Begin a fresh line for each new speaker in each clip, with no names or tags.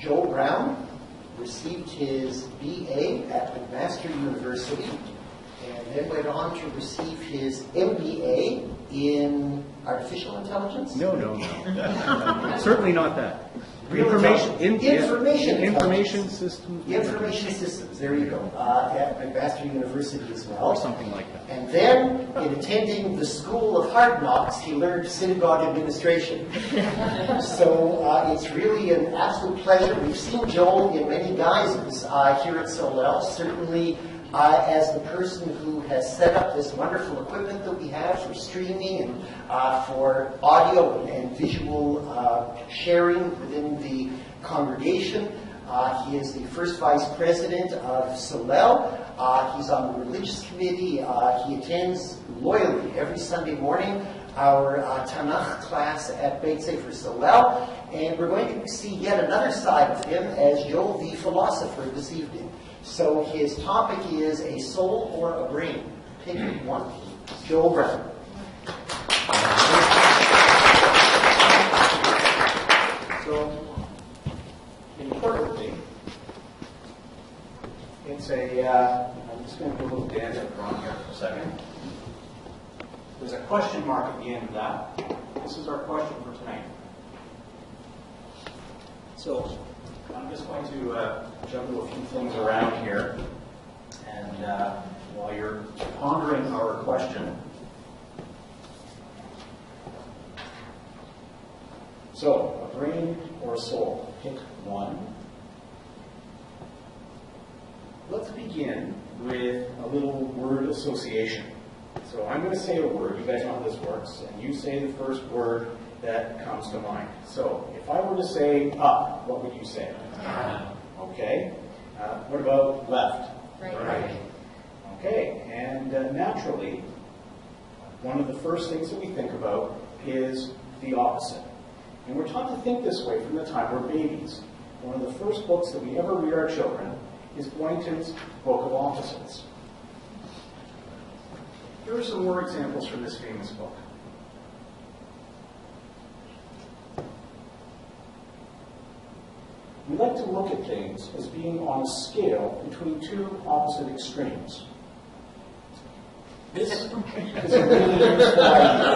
Joel Brown received his BA at McMaster University and then went on to receive his MBA in artificial intelligence.
No. Certainly not that.
Information
systems.
Information systems, there you go, at McMaster University as well.
Or something like that.
And then, in attending the School of Hard Knocks, he learned synagogue administration. So it's really an absolute pleasure. We've seen Joel in many guises here at Solel. Certainly, as the person who has set up this wonderful equipment that we have for streaming and for audio and visual sharing within the congregation. He is the first vice president of Solel. He's on the religious committee. He attends loyally every Sunday morning our Tanakh class at Beit Sefer Solel. And we're going to see yet another side of him as Joel the philosopher this evening. So his topic is a soul or a brain. Pick one. Joel Brown.
So, importantly, it's I'm just going to put a little dance on here for a second. There's a question mark at the end of that. This is our question for tonight. So, I'm just going to juggle a few things around here, and while you're pondering our question. So, a brain or a soul? Pick one. Let's begin with a little word association. So I'm going to say a word, you guys know how this works, and you say the first word that comes to mind. So if I were to say up, what would you say? Okay. What about left?
Right.
Okay. And naturally, one of the first things that we think about is the opposite. And we're taught to think this way from the time we're babies. One of the first books that we ever read our children is Boynton's Book of Opposites. Here are some more examples from this famous book. We like to look at things as being on a scale between two opposite extremes. This is a really useful idea.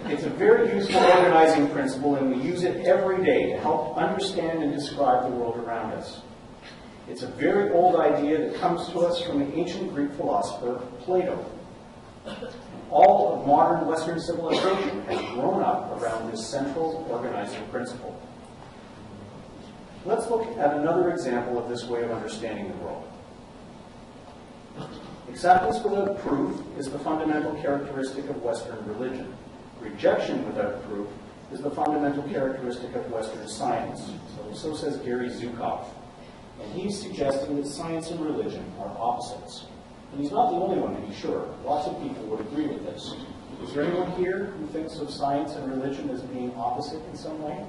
It's a very useful organizing principle, and we use it every day to help understand and describe the world around us. It's a very old idea that comes to us from the ancient Greek philosopher Plato. All of modern Western civilization has grown up around this central organizing principle. Let's look at another example of this way of understanding the world. Acceptance without proof is the fundamental characteristic of Western religion. Rejection without proof is the fundamental characteristic of Western science. So says Gary Zukav. And he's suggesting that science and religion are opposites. And he's not the only one, to be sure. Lots of people would agree with this. Is there anyone here who thinks of science and religion as being opposite in some way?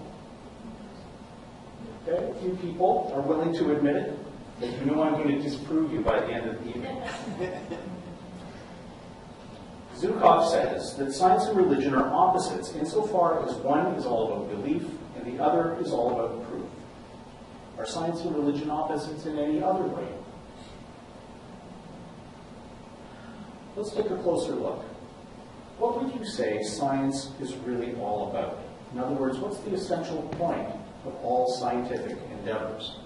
Okay, a few people are willing to admit it, but you know I'm going to disprove you by the end of the evening. Zukav says that science and religion are opposites insofar as one is all about belief and the other is all about proof. Are science and religion opposites in any other way? Let's take a closer look. What would you say science is really all about? In other words, what's the essential point of all scientific endeavors?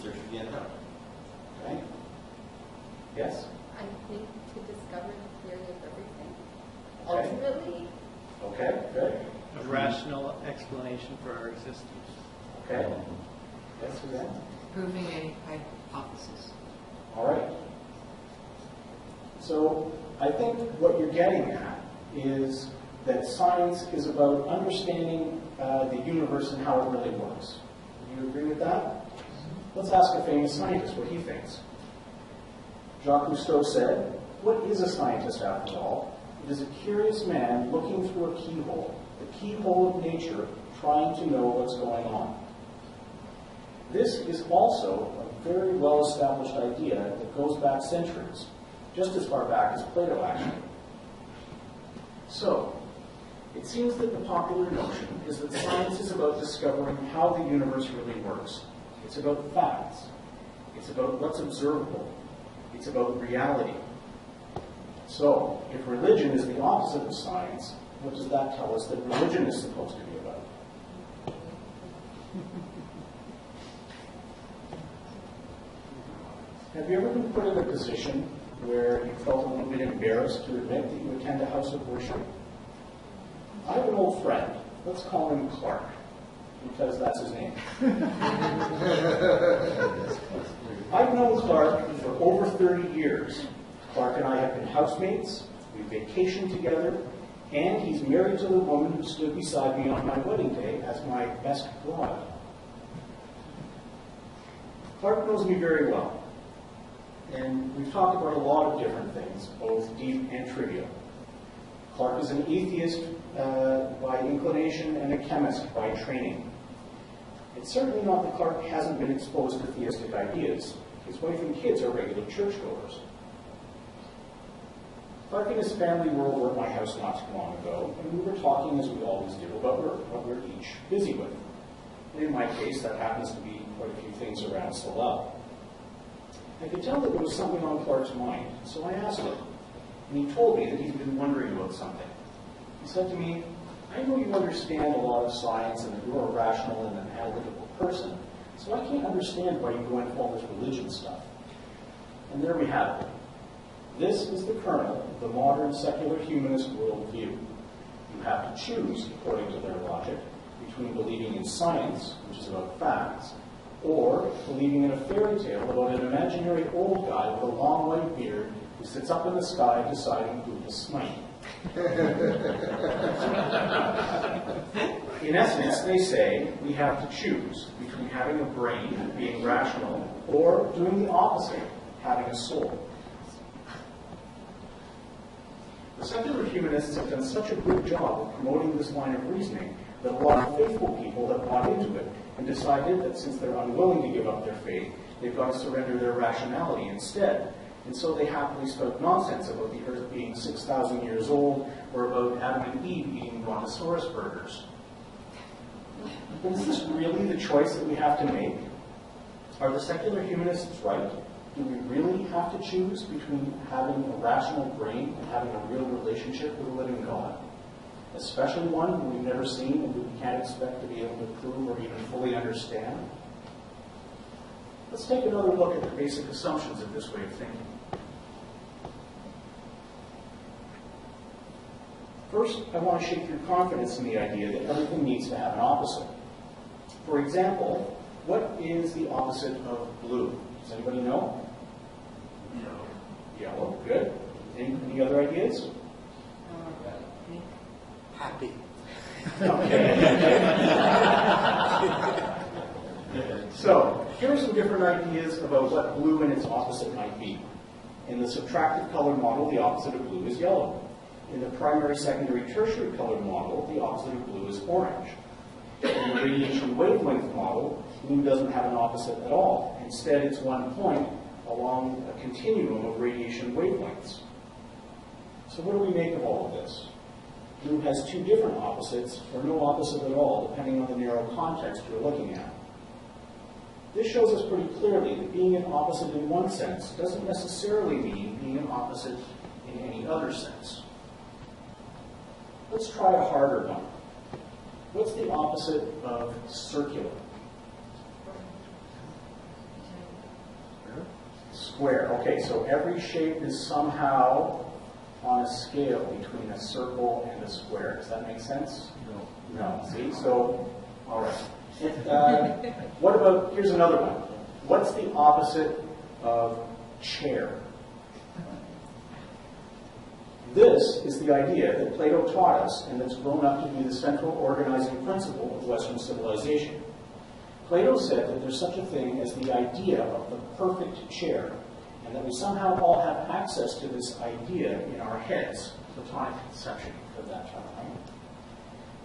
Search for the unknown.
Okay? Yes?
I think to discover the theory of everything.
Okay.
Ultimately.
Okay, good.
A rational explanation for our existence.
Okay. Yes, Suzanne?
Proving a hypothesis.
All right. So I think what you're getting at is that science is about understanding the universe and how it really works. Do you agree with that? Let's ask a famous scientist what he thinks. Jacques Cousteau said, "What is a scientist after all? It is a curious man looking through a keyhole, the keyhole of nature, trying to know what's going on." This is also a very well-established idea that goes back centuries, just as far back as Plato actually. So, It seems that the popular notion is that science is about discovering how the universe really works. It's about facts. It's about what's observable. It's about reality. So, if religion is the opposite of science, what does that tell us that religion is supposed to be about? Have you ever been put in a position where you felt a little bit embarrassed to admit that you attend a house of worship? I have an old friend. Let's call him Clark, because that's his name. I've known Clark for over 30 years. Clark and I have been housemates, we vacationed together, and he's married to the woman who stood beside me on my wedding day as my best bride. Clark knows me very well, and we've talked about a lot of different things, both deep and trivial. Clark is an atheist by inclination and a chemist by training. It's certainly not that Clark hasn't been exposed to theistic ideas. His wife and kids are regular churchgoers. Clark and his family were over at my house not too long ago, and we were talking, as we always do, about work, what we're each busy with. And in my case, that happens to be quite a few things around Salel. I could tell that there was something on Clark's mind, so I asked him, and he told me that he's been wondering about something. He said to me, I know you understand a lot of science and that you're a rational and an analytical person, so I can't understand why you go into all this religion stuff. And there we have it. This is the kernel of the modern secular humanist worldview. You have to choose, according to their logic, between believing in science, which is about facts, or believing in a fairy tale about an imaginary old guy with a long white beard who sits up in the sky deciding who to smite. In essence, they say we have to choose between having a brain, being rational, or doing the opposite, having a soul. The secular humanists have done such a good job of promoting this line of reasoning that a lot of faithful people have bought into it and decided that since they're unwilling to give up their faith, they've got to surrender their rationality instead. And so they happily spout nonsense about the earth being 6,000 years old or about Adam and Eve eating brontosaurus burgers. But is this really the choice that we have to make? Are the secular humanists right? Do we really have to choose between having a rational brain and having a real relationship with a living God? Especially one who we've never seen and who we can't expect to be able to prove or even fully understand? Let's take another look at the basic assumptions of this way of thinking. First, I want to shake your confidence in the idea that everything needs to have an opposite. For example, what is the opposite of blue? Does anybody know?
Yellow.
Yellow, good. Any other ideas?
Pink.
Happy.
So, here are some different ideas about what blue and its opposite might be. In the subtractive color model, the opposite of blue is yellow. In the primary, secondary, tertiary color model, the opposite of blue is orange. In the radiation wavelength model, blue doesn't have an opposite at all. Instead, it's one point along a continuum of radiation wavelengths. So what do we make of all of this? Blue has two different opposites, or no opposite at all, depending on the narrow context you're looking at. This shows us pretty clearly that being an opposite in one sense doesn't necessarily mean being an opposite in any other sense. Let's try a harder one. What's the opposite of circular? Square. Okay, so every shape is somehow on a scale between a circle and a square. Does that make sense? No. No. See? So, all right. What about, here's another one. What's the opposite of chair? This is the idea that Plato taught us and that's grown up to be the central organizing principle of Western civilization. Plato said that there's such a thing as the idea of the perfect chair, and that we somehow all have access to this idea in our heads, Platonic conception of that time.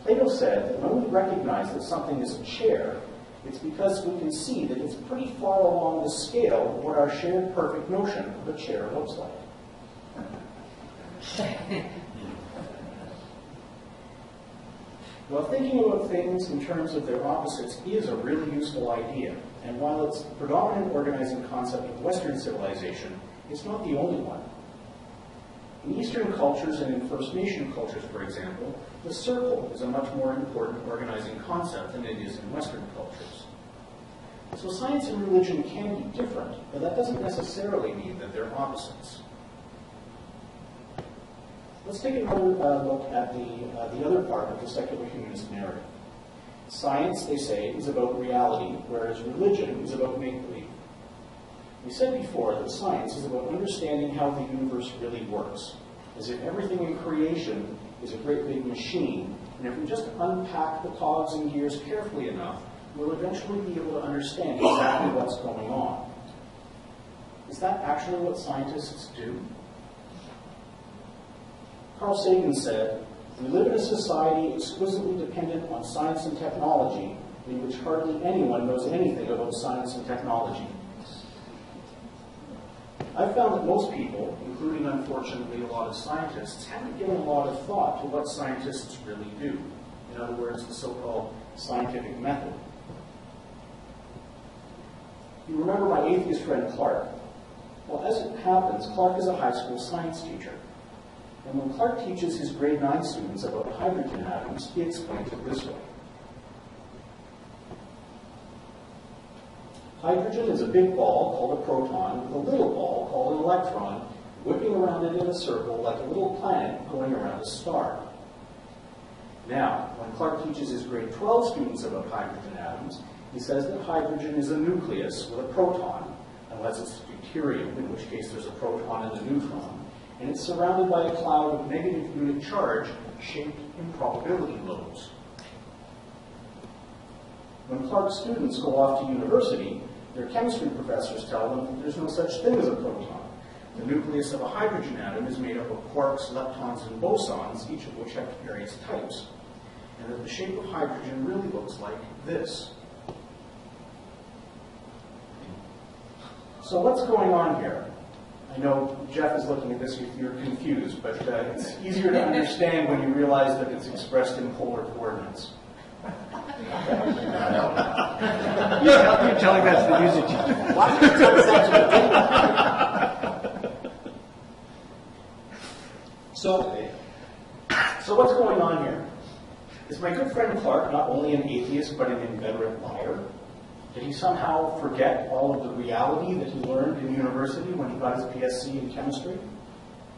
Plato said that when we recognize that something is a chair, it's because we can see that it's pretty far along the scale of what our shared perfect notion of a chair looks like. Well, thinking about things in terms of their opposites is a really useful idea, and while it's the predominant organizing concept of Western civilization, it's not the only one. In Eastern cultures and in First Nation cultures, for example, the circle is a much more important organizing concept than it is in Western cultures. So science and religion can be different, but that doesn't necessarily mean that they're opposites. Let's take another look at the other part of the secular humanist narrative. Science, they say, is about reality, whereas religion is about make-believe. We said before that science is about understanding how the universe really works, as if everything in creation is a great big machine, and if we just unpack the cogs and gears carefully enough, we'll eventually be able to understand exactly what's going on. Is that actually what scientists do? Carl Sagan said, "We live in a society exquisitely dependent on science and technology, in which hardly anyone knows anything about science and technology." I've found that most people, including unfortunately a lot of scientists, haven't given a lot of thought to what scientists really do. In other words, the so-called scientific method. You remember my atheist friend Clark? Well, as it happens, Clark is a high school science teacher. And when Clark teaches his grade 9 students about hydrogen atoms, he explains it this way. Hydrogen is a big ball called a proton with a little ball called an electron whipping around it in a circle like a little planet going around a star. Now, when Clark teaches his grade 12 students about hydrogen atoms, he says that hydrogen is a nucleus with a proton, unless it's deuterium, in which case there's a proton and a neutron, and it's surrounded by a cloud of negative unit charge shaped in probability lobes. When Clark's students go off to university, their chemistry professors tell them that there's no such thing as a proton. The nucleus of a hydrogen atom is made up of quarks, leptons, and bosons, each of which have various types, and that the shape of hydrogen really looks like this. So what's going on here? I know Jeff is looking at this, you're confused, but it's easier to understand when you realize that it's expressed in polar coordinates.
You're telling us to use it.
So what's going on here? Is my good friend Clark not only an atheist, but an inveterate liar? Did he somehow forget all of the reality that he learned in university when he got his BSc in chemistry?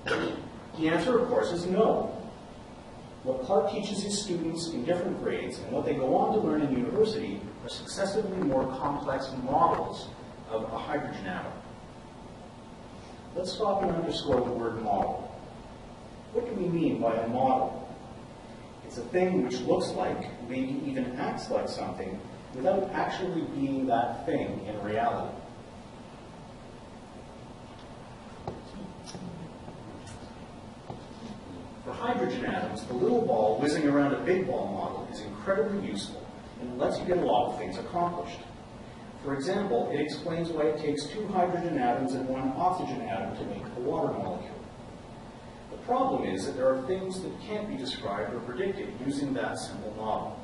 The answer, of course, is no. What Clark teaches his students in different grades and what they go on to learn in university are successively more complex models of a hydrogen atom. Let's stop and underscore the word model. What do we mean by a model? It's a thing which looks like, maybe even acts like something, without actually being that thing in reality. For hydrogen atoms, the little ball whizzing around a big ball model is incredibly useful and lets you get a lot of things accomplished. For example, it explains why it takes 2 hydrogen atoms and 1 oxygen atom to make a water molecule. The problem is that there are things that can't be described or predicted using that simple model.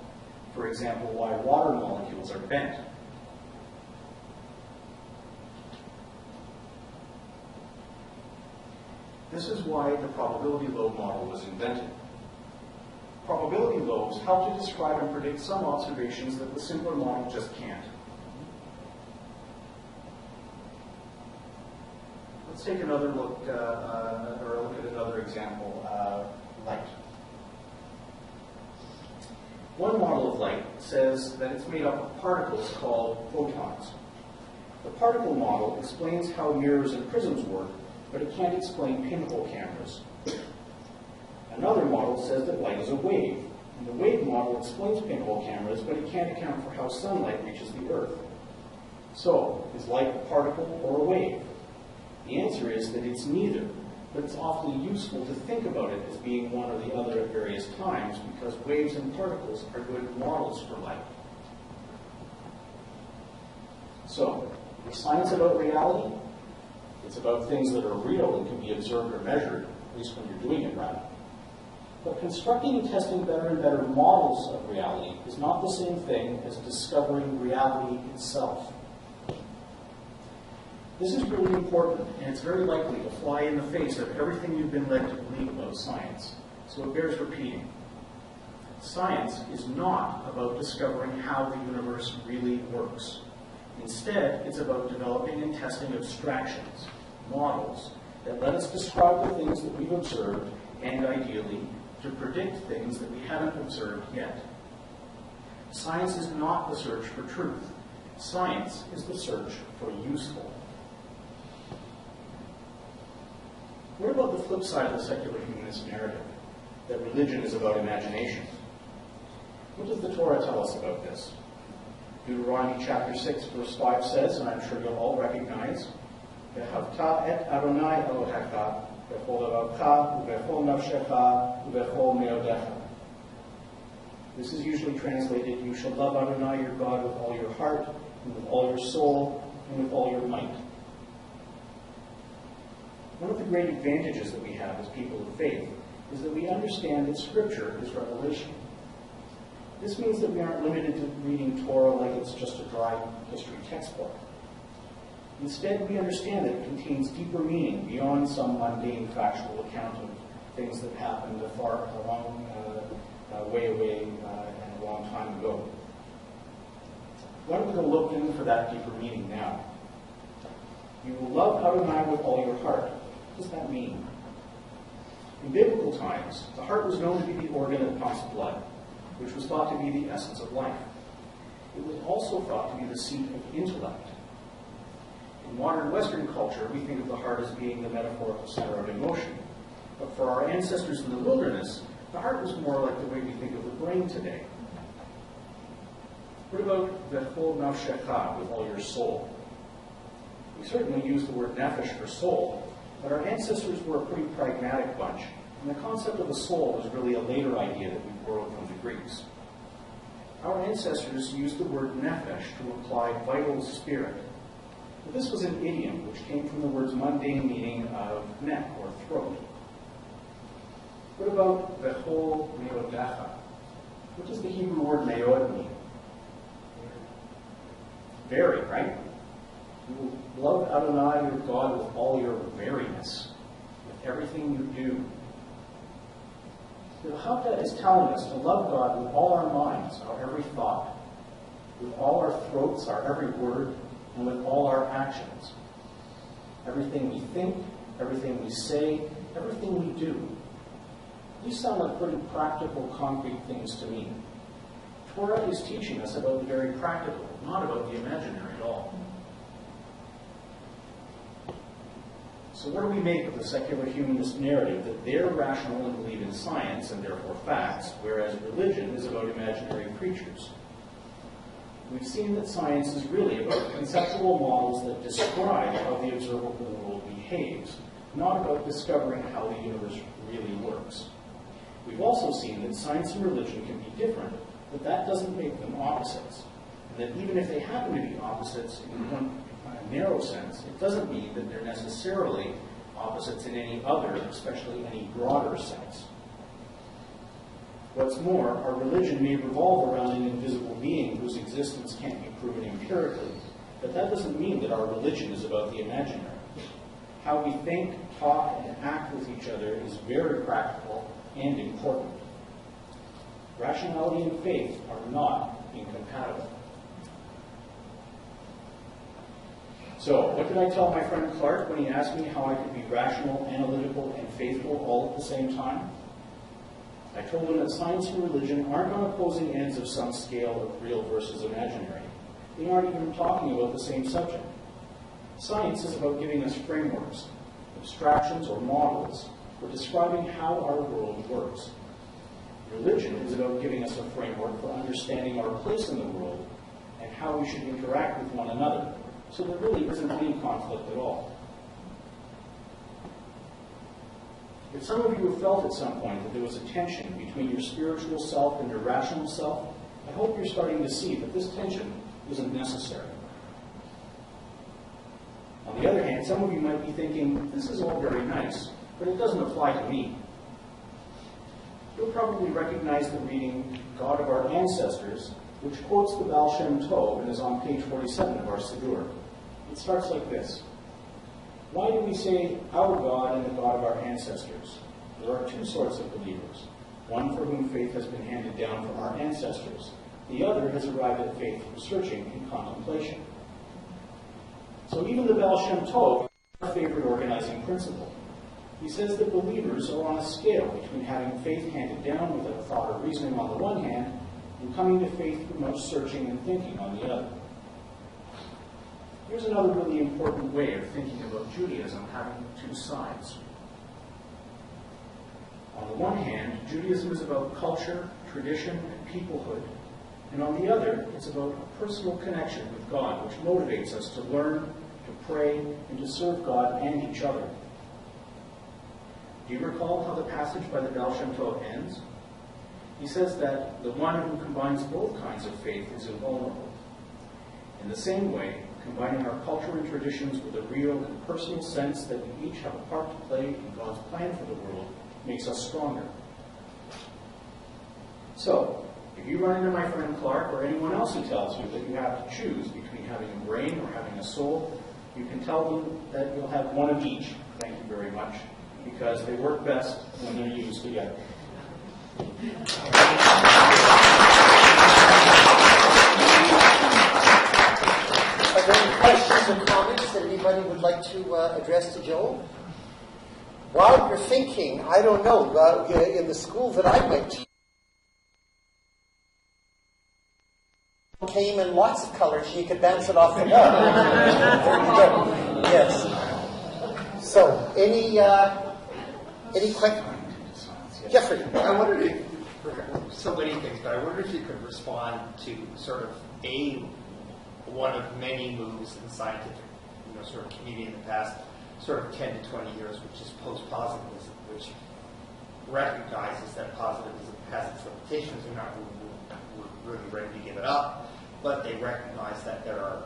For example, why water molecules are bent. This is why the probability lobe model was invented. Probability lobes help to describe and predict some observations that the simpler model just can't. Let's take another look, or look at another example, light. One model of light says that it's made up of particles called photons. The particle model explains how mirrors and prisms work, but it can't explain pinhole cameras. Another model says that light is a wave, and the wave model explains pinhole cameras, but it can't account for how sunlight reaches the Earth. So, is light a particle or a wave? The answer is that it's neither, but it's awfully useful to think about it as being one or the other at various times because waves and particles are good models for light. So, is science about reality? It's about things that are real and can be observed or measured, at least when you're doing it right. But constructing and testing better and better models of reality is not the same thing as discovering reality itself. This is really important, and it's very likely to fly in the face of everything you've been led to believe about science, so it bears repeating. Science is not about discovering how the universe really works. Instead, it's about developing and testing abstractions, models, that let us describe the things that we've observed and, ideally, to predict things that we haven't observed yet. Science is not the search for truth. Science is the search for useful. What about the flip side of the secular humanist narrative, that religion is about imagination? What does the Torah tell us about this? Deuteronomy chapter 6, verse 5 says, and I'm sure you'll all recognize, "Ve'havta et Adonai Elohecha b'chol levavcha u'b'chol nafshecha u'b'chol meodecha." This is usually translated, "You shall love Adonai your God with all your heart, and with all your soul, and with all your might." One of the great advantages that we have as people of faith is that we understand that Scripture is revelation. This means that we aren't limited to reading Torah like it's just a dry history textbook. Instead, we understand that it contains deeper meaning beyond some mundane factual account of things that happened a long way away and a long time ago. Why don't we go look in for that deeper meaning now? You will love Adonai with all your heart. What does that mean? In biblical times, the heart was known to be the organ that pumps blood, which was thought to be the essence of life. It was also thought to be the seat of intellect. In modern Western culture, we think of the heart as being the metaphorical center of emotion. But for our ancestors in the wilderness, the heart was more like the way we think of the brain today. What about v'chol nafshecha, with all your soul? We certainly use the word nefesh for soul, but our ancestors were a pretty pragmatic bunch, and the concept of a soul was really a later idea that we borrowed from the Greeks. Our ancestors used the word nefesh to imply vital spirit. But this was an idiom which came from the word's mundane meaning of neck or throat. What about v'chol meodecha? What does the Hebrew word meod mean? Very, right? You will love Adonai your God with all your veriness, with everything you do. The Chavta is telling us to love God with all our minds, our every thought, with all our throats, our every word, and with all our actions. Everything we think, everything we say, everything we do. These sound like pretty practical, concrete things to me. Torah is teaching us about the very practical, not about the imaginary at all. So what do we make of the secular humanist narrative that they're rational and believe in science and therefore facts, whereas religion is about imaginary creatures? We've seen that science is really about conceptual models that describe how the observable world behaves, not about discovering how the universe really works. We've also seen that science and religion can be different, but that doesn't make them opposites. And that even if they happen to be opposites in one narrow sense, it doesn't mean that they're necessarily opposites in any other, especially any broader sense. What's more, our religion may revolve around an invisible being whose existence can't be proven empirically, but that doesn't mean that our religion is about the imaginary. How we think, talk, and act with each other is very practical and important. Rationality and faith are not incompatible. So, what did I tell my friend Clark when he asked me how I could be rational, analytical, and faithful all at the same time? I told him that science and religion aren't on opposing ends of some scale of real versus imaginary. They aren't even talking about the same subject. Science is about giving us frameworks, abstractions, or models for describing how our world works. Religion is about giving us a framework for understanding our place in the world and how we should interact with one another, so there really isn't any conflict at all. If some of you have felt at some point that there was a tension between your spiritual self and your rational self, I hope you're starting to see that this tension isn't necessary. On the other hand, some of you might be thinking, this is all very nice, but it doesn't apply to me. You'll probably recognize the reading God of our ancestors, which quotes the Baal Shem Tov and is on page 47 of our Siddur. It starts like this. Why do we say our God and the God of our ancestors? There are two sorts of believers. One for whom faith has been handed down from our ancestors. The other has arrived at faith through searching and contemplation. So even the Baal Shem Tov is our favorite organizing principle. He says that believers are on a scale between having faith handed down without thought or reasoning on the one hand, and coming to faith through much searching and thinking on the other. Here's another really important way of thinking about Judaism having two sides. On the one hand, Judaism is about culture, tradition, and peoplehood. And on the other, it's about a personal connection with God, which motivates us to learn, to pray, and to serve God and each other. Do you recall how the passage by the Baal Shem Tov ends? He says that the one who combines both kinds of faith is invulnerable. In the same way, combining our culture and traditions with a real and personal sense that we each have a part to play in God's plan for the world makes us stronger. So, if you run into my friend Clark or anyone else who tells you that you have to choose between having a brain or having a soul, you can tell them that you'll have one of each. Thank you very much. Because they work best when they're used together.
Are there any questions or comments that anybody would like to address to Joel? While you're thinking, I don't know, in the school that I went to, came in lots of colors, you could bounce it off the wall. There you go. Yes. So, any questions? Jeffrey.
I wondered if, so many things, but I wonder if you could respond to sort of one of many moves in the scientific, sort of community in the past sort of 10 to 20 years, which is post-positivism, which recognizes that positivism has its limitations. They're not really ready to give it up, but they recognize that there are.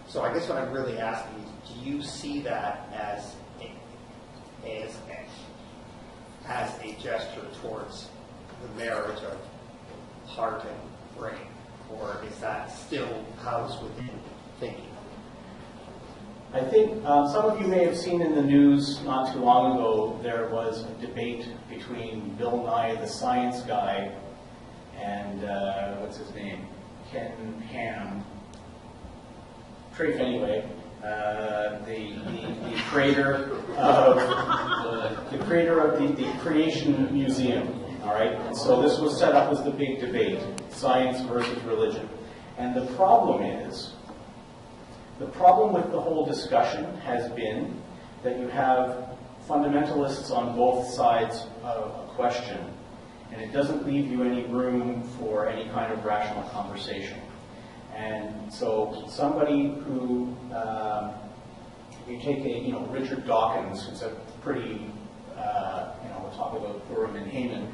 So I guess what I'm really asking is, do you see that as a gesture towards the marriage of heart and brain, or is that still housed within thinking?
I think some of you may have seen in the news not too long ago, there was a debate between Bill Nye, the science guy, and what's his name? Ken Ham. Trafe, anyway. The creator of the Creation Museum. All right, and so this was set up as the big debate: science versus religion. And the problem with the whole discussion has been that you have fundamentalists on both sides of a question, and it doesn't leave you any room for any kind of rational conversation. And so somebody who, you take Richard Dawkins, who's a pretty, we'll talk about Urim and Haman,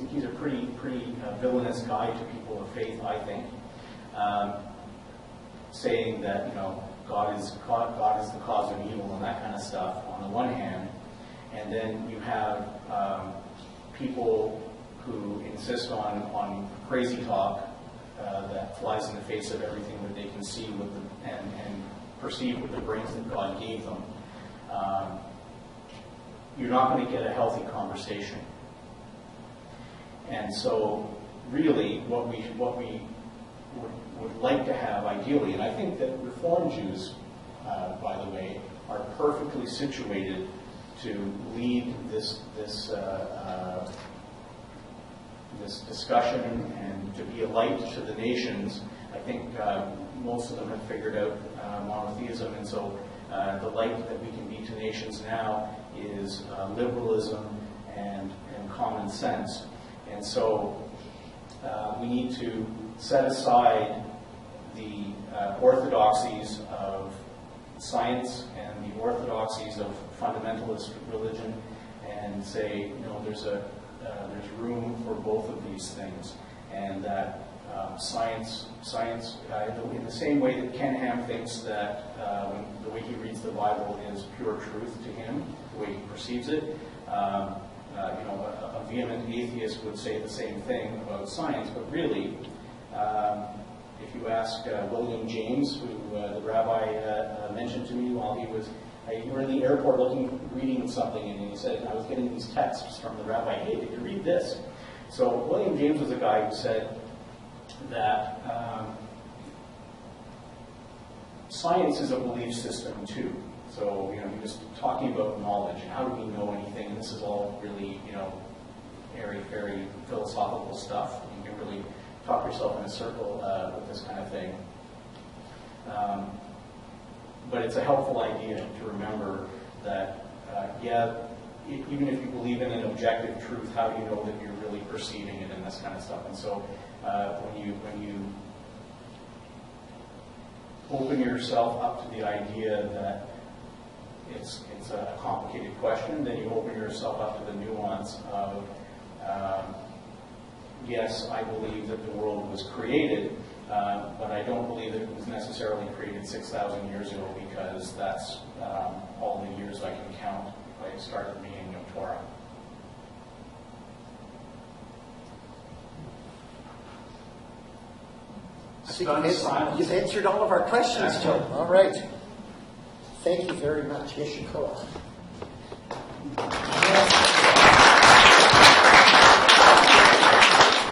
he's a pretty villainous guy to people of faith, I think, saying that, God is the cause of evil and that kind of stuff on the one hand, and then you have people who insist on crazy talk that flies in the face of everything that they can see and perceive with the brains that God gave them. You're not going to get a healthy conversation. And so, really, what we would like to have, ideally, and I think that Reform Jews, by the way, are perfectly situated to lead this discussion and to be a light to the nations. I think most of them have figured out monotheism, and so the light that we can be to nations now is liberalism and common sense. And so we need to set aside the orthodoxies of science and the orthodoxies of fundamentalist religion and say, there's room for both of these things, and that science, in the same way that Ken Ham thinks that the way he reads the Bible is pure truth to him, the way he perceives it, a vehement atheist would say the same thing about science, but really, if you ask William James, who the rabbi mentioned to me while we were in the airport reading something, and he said, I was getting these texts from the rabbi, hey, did you read this? So William James was a guy who said that science is a belief system too. So, he was talking about knowledge and how do we know anything, and this is all really, very, very philosophical stuff. You can really talk yourself in a circle with this kind of thing. But it's a helpful idea to remember that, even if you believe in an objective truth, how do you know that you're really perceiving it and this kind of stuff? And so when you open yourself up to the idea that it's a complicated question, then you open yourself up to the nuance of, yes, I believe that the world was created, but I don't believe that it was necessarily created 6,000 years ago, because that's all the years I can count by the start of the meaning of Torah.
I think you've answered all of our questions, Joe. All right. Thank you very much. Yeshikoah.